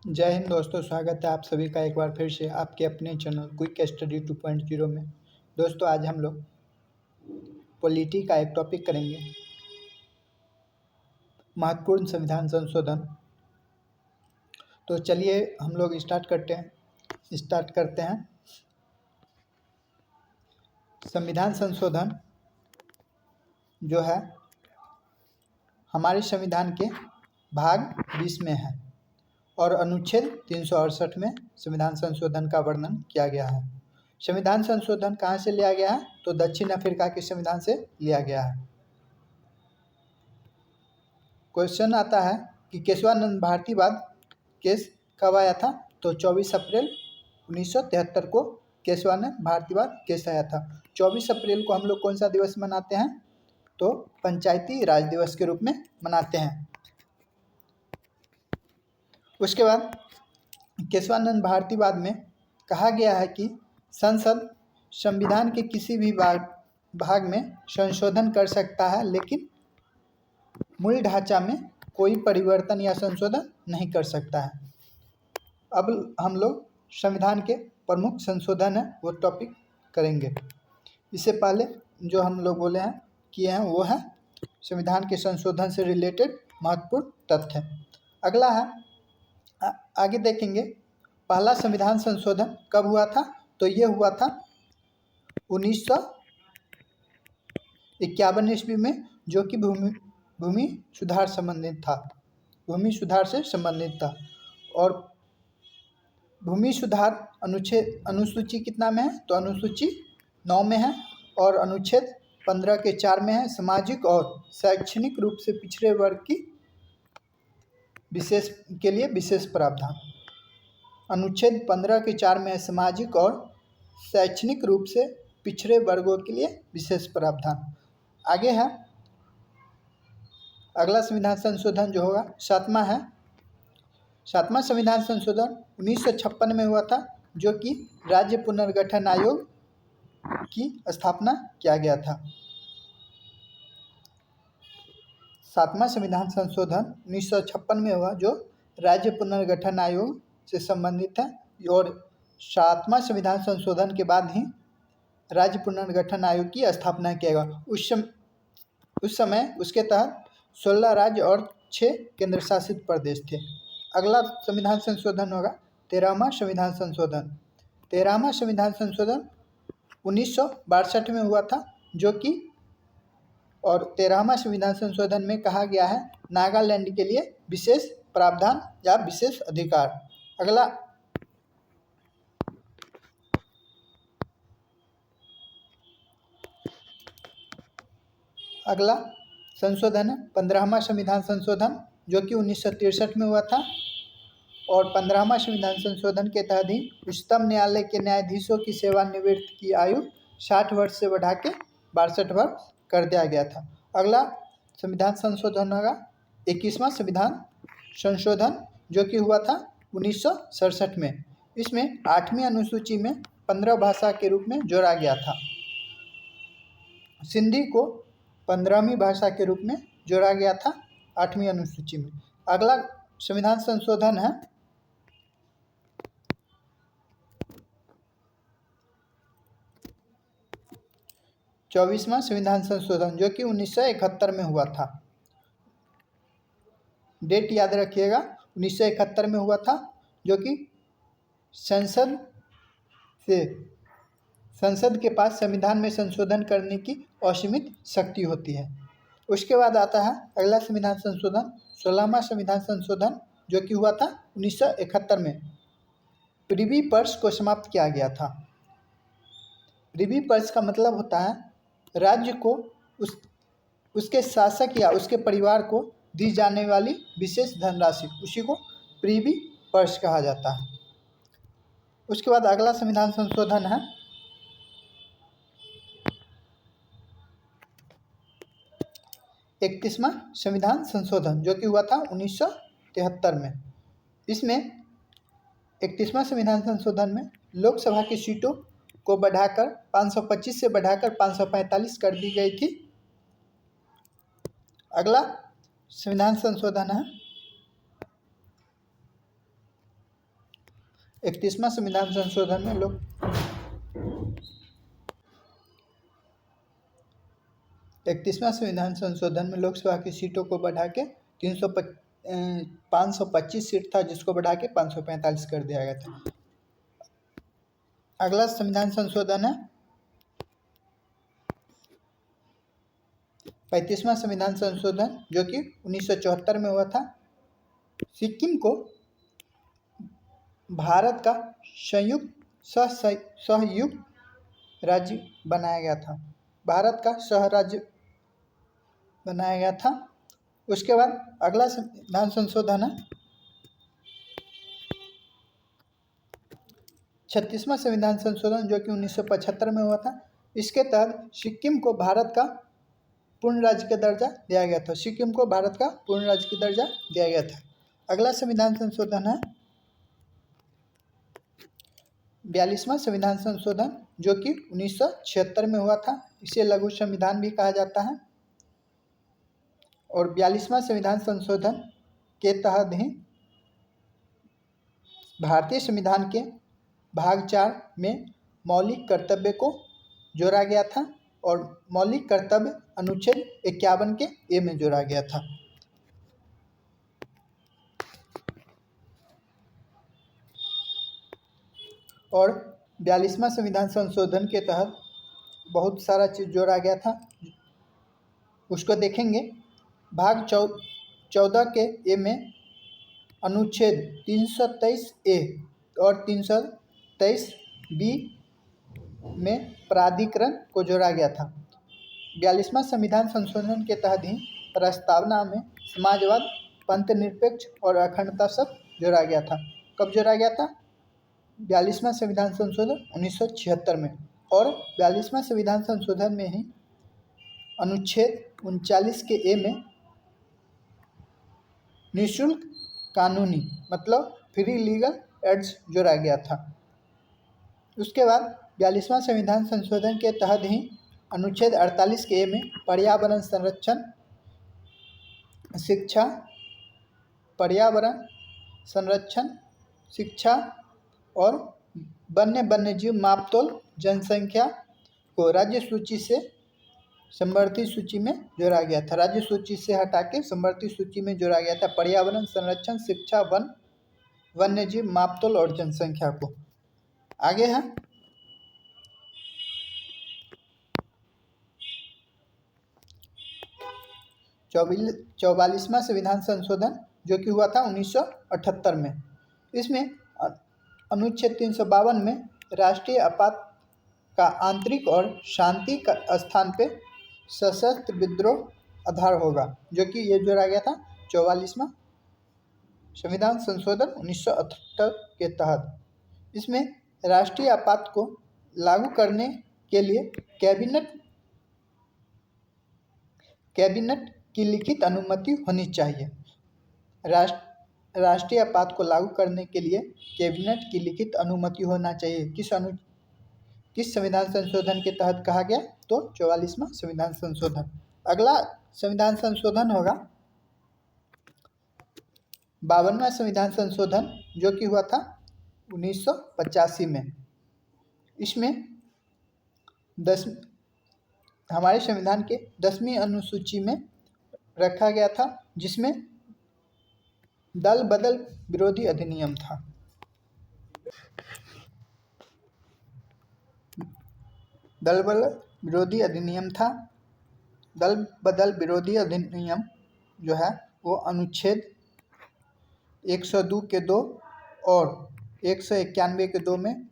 जय हिंद दोस्तों, स्वागत है आप सभी का एक बार फिर से आपके अपने चैनल क्विक स्टडी 2.0 में। दोस्तों, आज हम लोग पॉलिटी का एक टॉपिक करेंगे, महत्वपूर्ण संविधान संशोधन। तो चलिए हम लोग स्टार्ट करते हैं। संविधान संशोधन जो है हमारे संविधान के भाग 20 में है और अनुच्छेद 368 में संविधान संशोधन का वर्णन किया गया है। संविधान संशोधन कहाँ से लिया गया है? तो दक्षिण अफ्रीका के संविधान से लिया गया है। क्वेश्चन आता है कि केशवानंद भारतीवाद केस कब आया था? तो 24 अप्रैल 1973 को केशवानंद भारतीवाद केस आया था। 24 अप्रैल को हम लोग कौन सा दिवस मनाते हैं? तो पंचायती राज दिवस के रूप में मनाते हैं। उसके बाद केशवानंद भारतीवाद में कहा गया है कि संसद संविधान के किसी भी भाग में संशोधन कर सकता है, लेकिन मूल ढांचा में कोई परिवर्तन या संशोधन नहीं कर सकता है। अब हम लोग संविधान के प्रमुख संशोधन है वो टॉपिक करेंगे। इससे पहले जो हम लोग किए हैं वो है संविधान के संशोधन से रिलेटेड महत्वपूर्ण तथ्य। अगला है, आगे देखेंगे, पहला संविधान संशोधन कब हुआ था? तो ये हुआ था 1951 ईस्वी में, जो कि भूमि सुधार से संबंधित था। और भूमि सुधार अनुसूची कितना में है? तो अनुसूची 9 में है और अनुच्छेद 15 के 4 में है, सामाजिक और शैक्षणिक रूप से पिछड़े वर्ग की विशेष प्रावधान। अनुच्छेद 15 के 4 में है सामाजिक और शैक्षणिक रूप से पिछड़े वर्गों के लिए विशेष प्रावधान। आगे है अगला संविधान संशोधन जो होगा सातवां संविधान संशोधन 1956 में हुआ था, जो कि राज्य पुनर्गठन आयोग की स्थापना किया गया था। सातवां संविधान संशोधन 1956 में हुआ, जो राज्य पुनर्गठन आयोग से संबंधित है। और सातवां संविधान संशोधन के बाद ही राज्य पुनर्गठन आयोग की स्थापना किया गया। उस समय उसके तहत 16 राज्य और 6 केंद्र शासित प्रदेश थे। अगला संविधान संशोधन होगा 13वां संविधान संशोधन। 13वां संविधान संशोधन 1962 में हुआ था, जो कि और 13वां संविधान संशोधन में कहा गया है नागालैंड के लिए विशेष प्रावधान या विशेष अधिकार। अगला संशोधन है 15वां संविधान संशोधन, जो कि 1963 में हुआ था। और 15वां संविधान संशोधन के तहत ही उच्चतम न्यायालय के न्यायाधीशों की सेवानिवृत्ति की आयु 60 वर्ष से बढ़ा के 62 वर्ष कर दिया गया था। अगला संविधान संशोधन होगा 21वां संविधान संशोधन, जो कि हुआ था 1967 में। इसमें 8वीं अनुसूची में 15 भाषा के रूप में जोड़ा गया था। सिंधी को 15वीं भाषा के रूप में जोड़ा गया था 8वीं अनुसूची में। अगला संविधान संशोधन है 24वां संविधान संशोधन, जो कि 1971 में हुआ था। डेट याद रखिएगा, 1971 में हुआ था, जो कि संसद के पास संविधान में संशोधन करने की असीमित शक्ति होती है। उसके बाद आता है अगला संविधान संशोधन 16वां संविधान संशोधन, जो कि हुआ था 1971 में। प्रिवी पर्स को समाप्त किया गया था। प्रिवी पर्स का मतलब होता है राज्य को उसके शासक या उसके परिवार को दी जाने वाली विशेष धनराशि, उसी को प्रिवी पर्स कहा जाता है। उसके बाद अगला संविधान संशोधन है 31वां संविधान संशोधन, जो कि हुआ था 1973 में। इसमें 31वां संविधान संशोधन में लोकसभा की सीटों को बढ़ाकर 525 से बढ़ाकर 545 कर दी गई थी। अगला संविधान संशोधन है 31वां संविधान संशोधन में लोकसभा की सीटों को बढ़ा के 525 सीट था, जिसको बढ़ा के 545 कर दिया गया था। अगला संविधान संशोधन है 35वां संविधान संशोधन, जो कि 1974 में हुआ था। सिक्किम को भारत का सहयुक्त राज्य बनाया गया था। भारत का सह राज्य बनाया गया था। उसके बाद अगला संविधान संशोधन है 36वां संविधान संशोधन, जो कि 1975 में हुआ था। इसके तहत सिक्किम को भारत का पूर्ण राज्य का दर्जा दिया गया था। सिक्किम को भारत का पूर्ण राज्य का दर्जा दिया गया था। अगला संविधान संशोधन है 42वां संविधान संशोधन, जो कि 1976 में हुआ था। इसे लघु संविधान भी कहा जाता है। और 42वां संविधान संशोधन के तहत ही भारतीय संविधान के भाग 4 में मौलिक कर्तव्य को जोड़ा गया था और मौलिक कर्तव्य अनुच्छेद 51 के ए में जोड़ा गया था। और 42वां संविधान संशोधन के तहत बहुत सारा चीज़ जोड़ा गया था, उसको देखेंगे। भाग 14 के ए में अनुच्छेद 323 ए और 323 बी में प्राधिकरण को जोड़ा गया था। 42वां संविधान संशोधन के तहत ही प्रस्तावना में समाजवाद, पंथनिरपेक्ष और अखंडता सब जोड़ा गया था। कब जोड़ा गया था? 42वां संविधान संशोधन 1976 में। और 42वां संविधान संशोधन में ही अनुच्छेद 39 के ए में निःशुल्क कानूनी मतलब फ्री लीगल एड्स जोड़ा गया था। उसके बाद 42वां संविधान संशोधन के तहत ही अनुच्छेद 48 के ए में पर्यावरण संरक्षण, शिक्षा और वन्यजीव मापतोल जनसंख्या को राज्य सूची से समवर्ती सूची में जोड़ा गया था। राज्य सूची से हटा के समवर्ती सूची में जोड़ा गया था पर्यावरण संरक्षण, शिक्षा, वन्यजीव मापतोल और जनसंख्या को। आगे है 44वां संविधान संशोधन, जो कि हुआ था 1978 में। इसमें अनुच्छेद 352 में राष्ट्रीय आपात का आंतरिक और शांति का स्थान पे सशस्त्र विद्रोह आधार होगा, जो कि ये जोड़ा गया था 44वां संविधान संशोधन 1978 के तहत। इसमें राष्ट्रीय आपात को लागू करने के लिए कैबिनेट की लिखित अनुमति होनी चाहिए। राष्ट्रीय आपात को लागू करने के लिए कैबिनेट की लिखित अनुमति होना चाहिए। किस संविधान संशोधन के तहत कहा गया? तो 44वां संविधान संशोधन। अगला संविधान संशोधन होगा 52वां संविधान संशोधन, जो कि हुआ था 1985 में। इसमें हमारे संविधान के 10वीं अनुसूची में रखा गया था, जिसमें दल बदल विरोधी अधिनियम था। दल बदल विरोधी अधिनियम जो है वो अनुच्छेद 102 के 2 और 191 के 2 में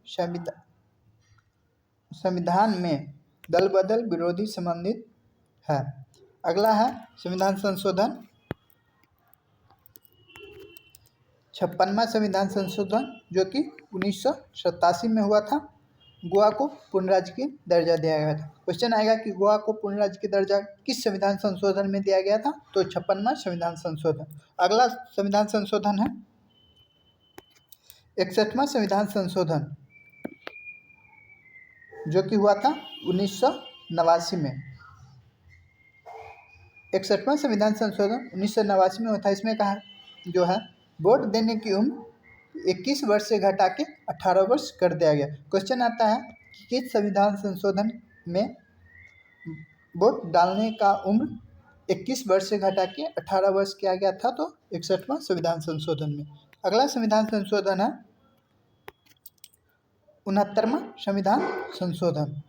संविधान में दल बदल विरोधी संबंधित है। अगला है संविधान संशोधन 56वां संविधान संशोधन, जो कि 1987 में हुआ था। गोवा को पूर्ण राज्य की दर्जा दिया गया था। क्वेश्चन आएगा कि गोवा को पूर्ण राज्य की दर्जा किस संविधान संशोधन में दिया गया था? तो 56वां संविधान संशोधन। अगला संविधान संशोधन है 61वां संविधान संशोधन, जो कि हुआ था 1989 में। 61वां संविधान संशोधन 1989 में हुआ था। इसमें कहा जो है वोट देने की उम्र 21 वर्ष से घटा के 18 वर्ष कर दिया गया। क्वेश्चन आता है कि किस संविधान संशोधन में वोट डालने का उम्र 21 वर्ष से घटा के 18 वर्ष किया गया था? तो 61वां संविधान संशोधन में। अगला संविधान संशोधन है 69वां संविधान संशोधन,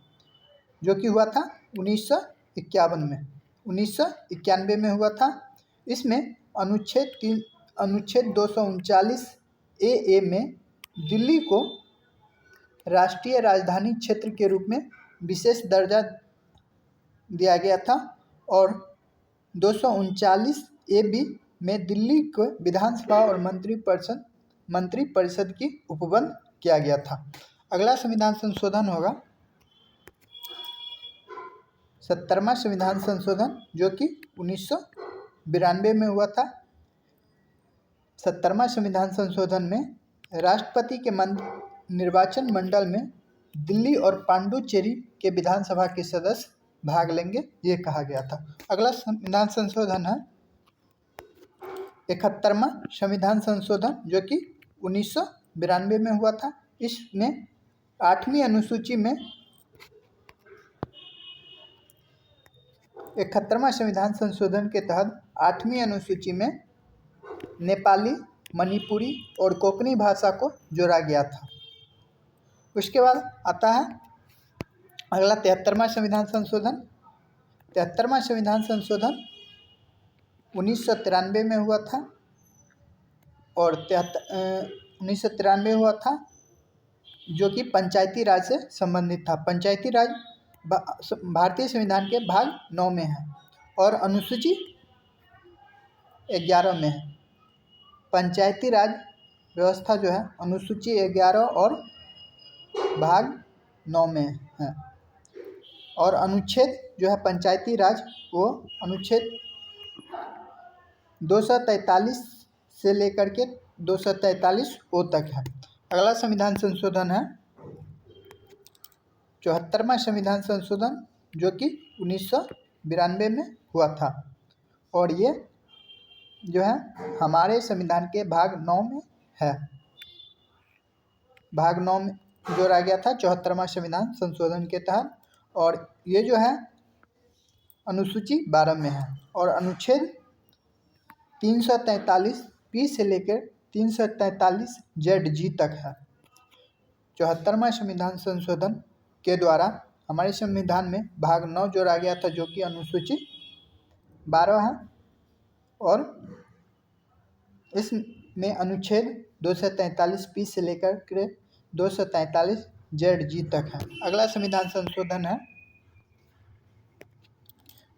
जो कि हुआ था 1951 में, 1991 में हुआ था। इसमें अनुच्छेद 239 ए में दिल्ली को राष्ट्रीय राजधानी क्षेत्र के रूप में विशेष दर्जा दिया गया था और 239 ए बी में दिल्ली को विधानसभा और मंत्री परिषद की उपबंध किया गया था। अगला संविधान संशोधन होगा 70वां संविधान संशोधन, जो कि 1992 में हुआ था। 70वां संविधान संशोधन में राष्ट्रपति के निर्वाचन मंडल में दिल्ली और पांडुचेरी के विधानसभा के सदस्य भाग लेंगे, ये कहा गया था। अगला संविधान संशोधन है 71वां संविधान संशोधन, जो कि 1992 में हुआ था। इसमें 8वीं अनुसूची में 71वां संविधान संशोधन के तहत 8वीं अनुसूची में नेपाली, मणिपुरी और कोंकणी भाषा को जोड़ा गया था। उसके बाद आता है अगला 73वां संविधान संशोधन। 73वां संविधान संशोधन 1993 में हुआ था और 1993 हुआ था, जो कि पंचायती राज से संबंधित था। पंचायती राज भारतीय संविधान के भाग 9 में है और अनुसूची 11 में है। पंचायती राज व्यवस्था जो है अनुसूची 11 और भाग 9 में है और अनुच्छेद जो है पंचायती राज वो अनुच्छेद 243 से लेकर के 243 ओ तक है। अगला संविधान संशोधन है 74वां संविधान संशोधन, जो कि 1992 में हुआ था और ये जो है हमारे संविधान के भाग 9 में है। भाग 9 में जोड़ा गया था 74वां संविधान संशोधन के तहत और ये जो है अनुसूची 12 में है और अनुच्छेद 343 पी से लेकर 343 जेड जी तक है। 74वां संविधान संशोधन के द्वारा हमारे संविधान में भाग 9 जोड़ा गया था, जो कि अनुसूची 12 है और इसमें अनुच्छेद 243 पी से लेकर के 243 जेड जी तक है। अगला संविधान संशोधन है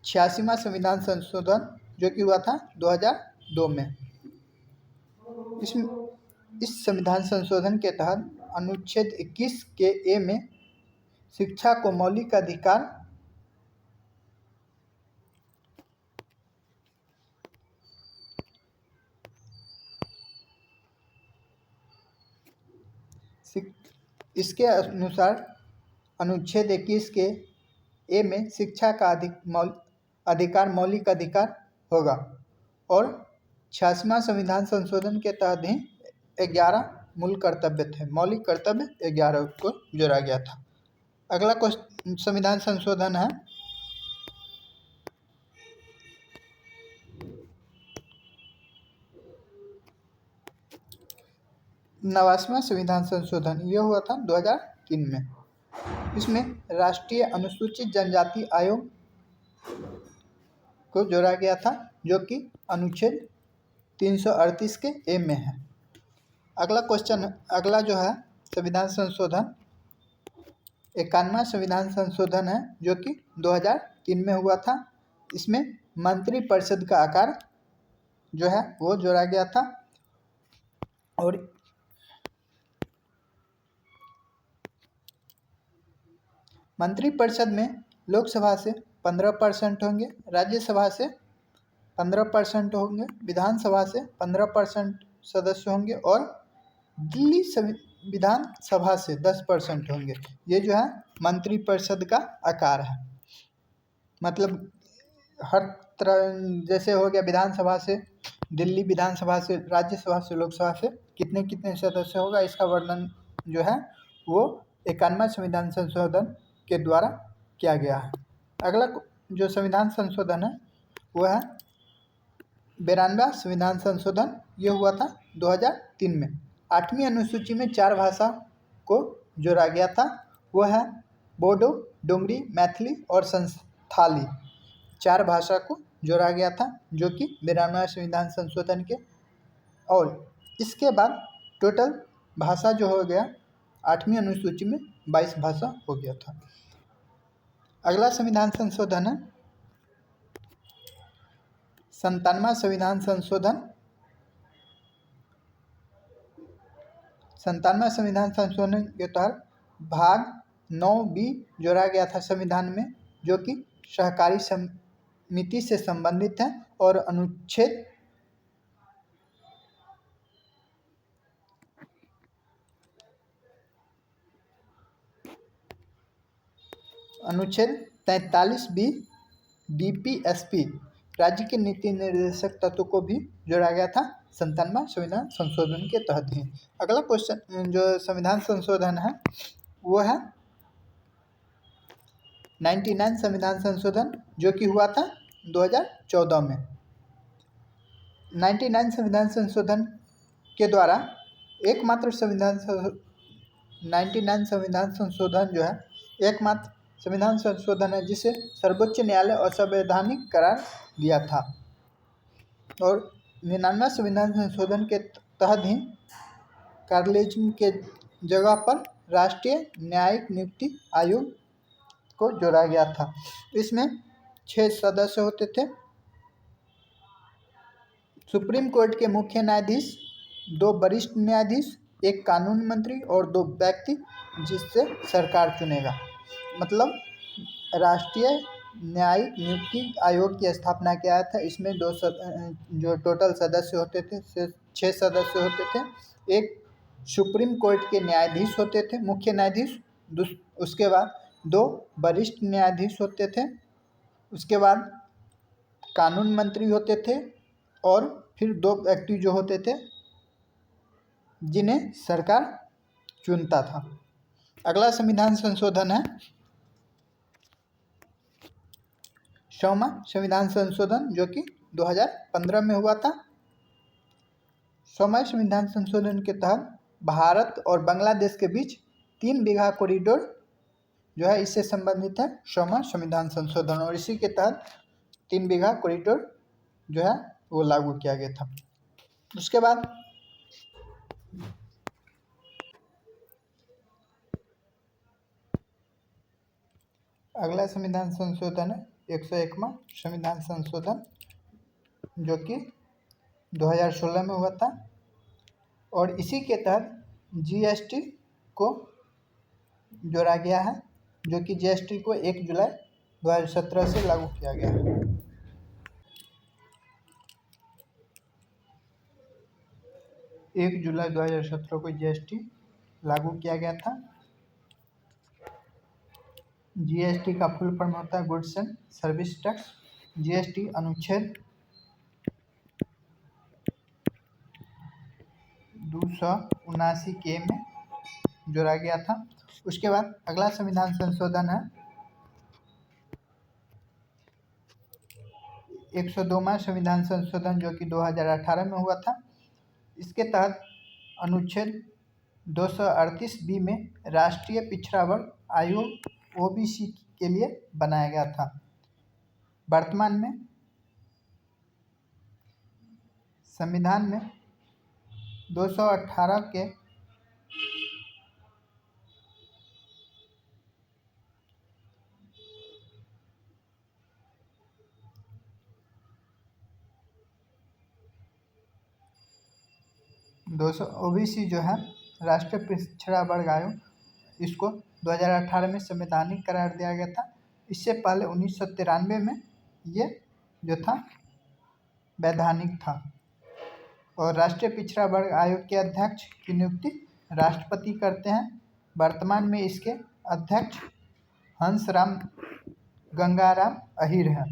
86वां संविधान संशोधन, जो कि हुआ था 2002 में। इस संविधान संशोधन के तहत अनुच्छेद 21 के ए में शिक्षा को मौलिक अधिकार इसके अनुसार अनुच्छेद 21 के ए में शिक्षा का अधिकार मौलिक अधिकार होगा और 86वां संविधान संशोधन के तहत ही 11 मूल कर्तव्य थे, मौलिक कर्तव्य 11 को जोड़ा गया था। अगला संविधान संशोधन है 89वां संविधान संशोधन, यह हुआ था 2003 में। इसमें राष्ट्रीय अनुसूचित जनजाति आयोग को जोड़ा गया था, जो कि अनुच्छेद 338 के ए में है। अगला जो है संविधान संशोधन 91वां संविधान संशोधन है, जो कि 2003 में हुआ था। इसमें मंत्रिपरिषद का आकार जो है वो जोड़ा गया था और मंत्रिपरिषद में लोकसभा से 15% होंगे, राज्यसभा से 15% होंगे, विधानसभा से 15% सदस्य होंगे और दिल्ली विधानसभा से 10% होंगे। ये जो है मंत्रिपरिषद का आकार है। मतलब हर तरह, जैसे हो गया विधानसभा से दिल्ली विधानसभा से, राज्यसभा से, लोकसभा से कितने कितने सदस्य होगा, इसका वर्णन जो है वो 91वां संविधान संशोधन के द्वारा किया गया है। अगला जो संविधान संशोधन है वो है 92वां संविधान संशोधन। ये हुआ था 2003 में। 8वीं अनुसूची में 4 भाषा को जोड़ा गया था, वो है बोडो, डोगरी, मैथिली और संथाली। 4 भाषा को जोड़ा गया था जो कि 92वां संविधान संशोधन के। और इसके बाद टोटल भाषा जो हो गया 8वीं अनुसूची में 22 भाषा हो गया था। अगला संविधान संशोधन है 97वां संविधान संशोधन। 97वां संविधान संशोधन के तहत भाग 9B जोड़ा गया था संविधान में, जो कि सहकारी समिति से संबंधित है। और अनुच्छेद 43B DPSP राज्य के नीति निर्देशक तत्व को भी जोड़ा गया था 97वां संविधान संशोधन के तहत ही। अगला क्वेश्चन जो संविधान संशोधन है वो है 99 संविधान संशोधन, जो कि हुआ था 2014 में। 99 संविधान संशोधन के द्वारा एकमात्र 99 संविधान संशोधन जो है एकमात्र संविधान संशोधन है जिसे सर्वोच्च न्यायालय असंवैधानिक करार दिया था। और 99वां संविधान संशोधन के तहत ही कार्यलेजम के जगह पर राष्ट्रीय न्यायिक नियुक्ति आयोग को जोड़ा गया था। इसमें 6 सदस्य होते थे। सुप्रीम कोर्ट के मुख्य न्यायाधीश, 2 वरिष्ठ न्यायाधीश, 1 कानून मंत्री और 2 व्यक्ति जिससे सरकार चुनेगा। मतलब राष्ट्रीय न्यायिक नियुक्ति आयोग की स्थापना किया था। इसमें जो टोटल सदस्य होते थे 6 सदस्य होते थे। एक सुप्रीम कोर्ट के न्यायाधीश होते थे, मुख्य न्यायाधीश। उसके बाद 2 वरिष्ठ न्यायाधीश होते थे। उसके बाद कानून मंत्री होते थे और फिर 2 व्यक्ति जो होते थे जिन्हें सरकार चुनता था। अगला संविधान संशोधन है 100वां संविधान संशोधन, जो कि 2015 में हुआ था। 100वां संविधान संशोधन के तहत भारत और बांग्लादेश के बीच 3 बीघा कॉरिडोर जो है इससे संबंधित है 100वां संविधान संशोधन। और इसी के तहत 3 बीघा कॉरिडोर जो है वो लागू किया गया था। उसके बाद अगला संविधान संशोधन है 101वां संविधान संशोधन, जो कि 2016 में हुआ था। और इसी के तहत जीएसटी को जोड़ा गया है, जो कि जीएसटी को 1 जुलाई 2017 से लागू किया गया है। एक जुलाई 2017 को जीएसटी लागू किया गया था। जीएसटी का फुल फॉर्म होता है goods and service tax. GST अनुच्छेद 279 के में जोड़ा गया था। उसके बाद अगला संविधान संशोधन है 102वां संविधान संशोधन, जो कि 2018 में हुआ था। इसके तहत अनुच्छेद 238B में राष्ट्रीय पिछड़ा वर्ग आयोग ओबीसी के लिए बनाया गया था। वर्तमान में संविधान में 218 के ओबीसी जो है राष्ट्रीय पिछड़ा वर्ग आयोग, इसको 2018 में संवैधानिक करार दिया गया था। इससे पहले 1993 में ये जो था वैधानिक था। और राष्ट्रीय पिछड़ा वर्ग आयोग के अध्यक्ष की नियुक्ति राष्ट्रपति करते हैं। वर्तमान में इसके अध्यक्ष हंसराम गंगाराम अहीर हैं।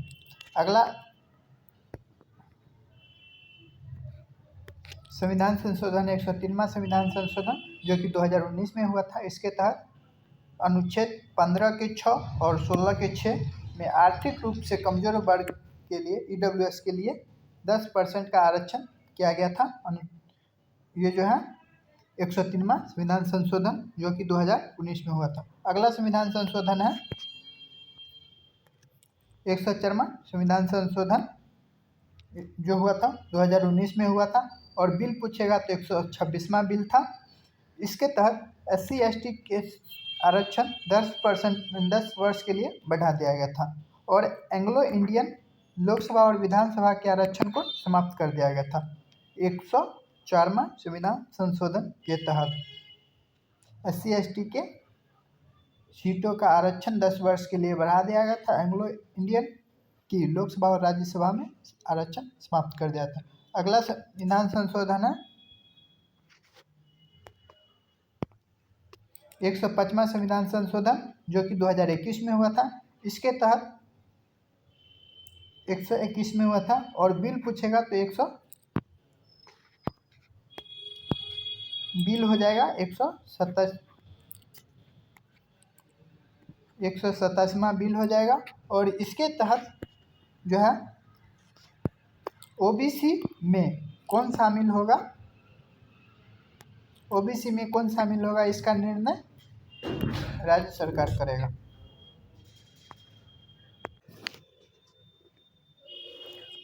अगला संविधान संशोधन 103वां संविधान संशोधन जो कि 2019 में हुआ था। इसके तहत अनुच्छेद 15 के 6 और 16 के 6 में आर्थिक रूप से कमजोर वर्ग के लिए ईडब्ल्यूएस के लिए 10% का आरक्षण किया गया था। ये जो है 103वां संविधान संशोधन जो कि 2019 में हुआ था। अगला संविधान संशोधन है 104वां संविधान संशोधन जो हुआ था 2019 में हुआ था। और बिल पूछेगा तो 126वां बिल था। इसके तहत SC/ST के आरक्षण 10 वर्ष के लिए बढ़ा दिया गया था और एंग्लो इंडियन लोकसभा और विधानसभा के आरक्षण को समाप्त कर दिया गया था। 104वां संविधान संशोधन के तहत SC/ST के सीटों का आरक्षण 10 वर्ष के लिए बढ़ा दिया गया था। एंग्लो इंडियन की लोकसभा और राज्यसभा में आरक्षण समाप्त कर दिया था। अगला संविधान संशोधन है 105वां संविधान संशोधन जो कि 2021 में हुआ था। इसके तहत 121 में हुआ था और बिल पूछेगा तो 187वां बिल हो जाएगा। और इसके तहत जो है ओबीसी में कौन शामिल होगा, ओबीसी में कौन शामिल होगा इसका निर्णय राज्य सरकार करेगा।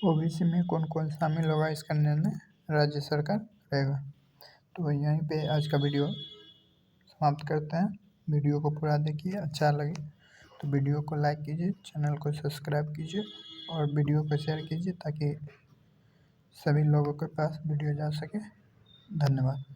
ओबीसी में कौन कौन शामिल होगा इसका निर्णय राज्य सरकार करेगा। तो यहीं पे आज का वीडियो समाप्त करते हैं। वीडियो को पूरा देखिए, अच्छा लगे तो वीडियो को लाइक कीजिए, चैनल को सब्सक्राइब कीजिए और वीडियो को शेयर कीजिए ताकि सभी लोगों के पास वीडियो जा सके। धन्यवाद।